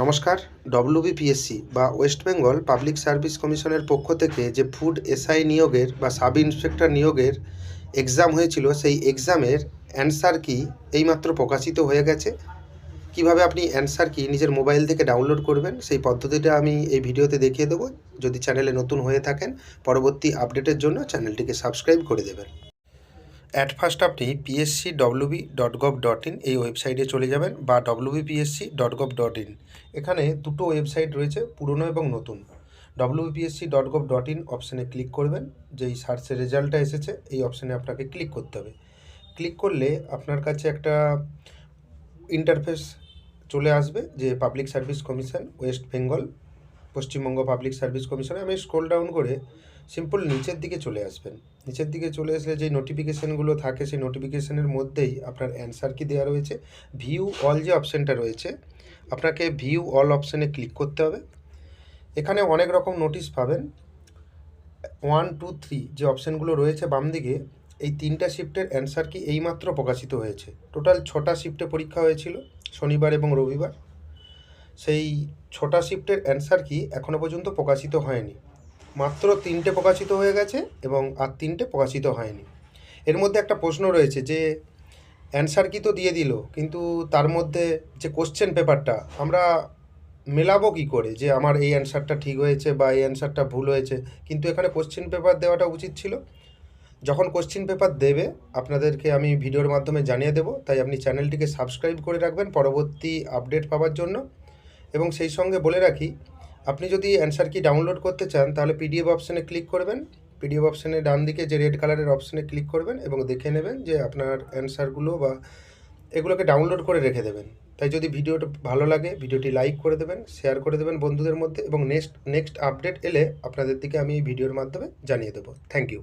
নমস্কার। ডব্লিউবিপিএসসি বা West Bengal public service কমিশনের পক্ষ থেকে যে ফুড এসআই নিয়োগের বা সাব ইন্সপেক্টর নিয়োগের এক্সাম হয়েছিল, সেই এক্সামের অ্যান্সার কি এইমাত্র প্রকাশিত হয়ে গেছে। কিভাবে আপনি অ্যান্সার কি নিজের মোবাইল থেকে ডাউনলোড করবেন সেই পদ্ধতিটা আমি এই ভিডিওতে দেখিয়ে দেবো। যদি চ্যানেলে নতুন হয়ে থাকেন, পরবর্তী আপডেটের জন্য চ্যানেলটিকে সাবস্ক্রাইব করে দেবেন। অ্যাট ফার্স্ট আপনি psc.wb.gov.in এই ওয়েবসাইটে চলে যাবেন বা wbpsc.gov.in। এখানে দুটো ওয়েবসাইট রয়েছে, পুরনো এবং নতুন। wbpsc.gov.in অপশানে ক্লিক করবেন। যেই সার্চের রেজাল্টটা এসেছে এই অপশানে আপনাকে ক্লিক করতে হবে। ক্লিক করলে আপনার কাছে একটা ইন্টারফেস চলে আসবে যে public service commission West Bengal, Paschimbanga public service কমিশনে। আমি স্ক্রল ডাউন করে সিম্পল নিচের দিকে চলে আসবেন। নিচের দিকে চলে আসলে যে নোটিফিকেশানগুলো থাকে সেই নোটিফিকেশানের মধ্যেই আপনার অ্যান্সার কি দেওয়া রয়েছে, ভিউ অল যে অপশানটা রয়েছে, আপনাকে ভিউ অল অপশানে ক্লিক করতে হবে। এখানে অনেক রকম নোটিশ পাবেন। 1, 2, 3 যে অপশানগুলো রয়েছে বাম দিকে, এই 3টা শিফটের অ্যান্সার কি এইমাত্র প্রকাশিত হয়েছে। টোটাল 6টা শিফটে পরীক্ষা হয়েছিল, শনিবার এবং রবিবার। সেই 6টা শিফটের অ্যান্সার কি এখনও পর্যন্ত প্রকাশিত হয়নি। মাত্র 3টে প্রকাশিত হয়ে গেছে এবং আর 3টে প্রকাশিত হয়নি। এর মধ্যে একটা প্রশ্ন রয়েছে যে অ্যান্সার কি তো দিয়ে দিল, কিন্তু তার মধ্যে যে কোশ্চেন পেপারটা আমরা মেলাবো কী করে যে আমার এই অ্যান্সারটা ঠিক হয়েছে বা এই অ্যান্সারটা ভুল হয়েছে। কিন্তু এখানে কোশ্চেন পেপার দেওয়াটা উচিত ছিল। যখন কোশ্চেন পেপার দেবে আপনাদেরকে আমি ভিডিওর মাধ্যমে জানিয়ে দেবো, তাই আপনি চ্যানেলটিকে সাবস্ক্রাইব করে রাখবেন পরবর্তী আপডেট পাওয়ার জন্য। এবং সেই সঙ্গে বলে রাখি, আপনি যদি অ্যান্সার কি ডাউনলোড করতে চান তাহলে পিডিএফ অপশানে ক্লিক করবেন। পিডিএফ অপশানে ডান দিকে যে রেড কালারের অপশানে ক্লিক করবেন এবং দেখে নেবেন যে আপনার অ্যান্সারগুলো বা এগুলোকে ডাউনলোড করে রেখে দেবেন। তাই যদি ভিডিওটা ভালো লাগে ভিডিওটি লাইক করে দেবেন, শেয়ার করে দেবেন বন্ধুদের মধ্যে, এবং নেক্সট আপডেট এলে আপনাদের দিকে আমি এই ভিডিওর মাধ্যমে জানিয়ে দেবো। Thank you.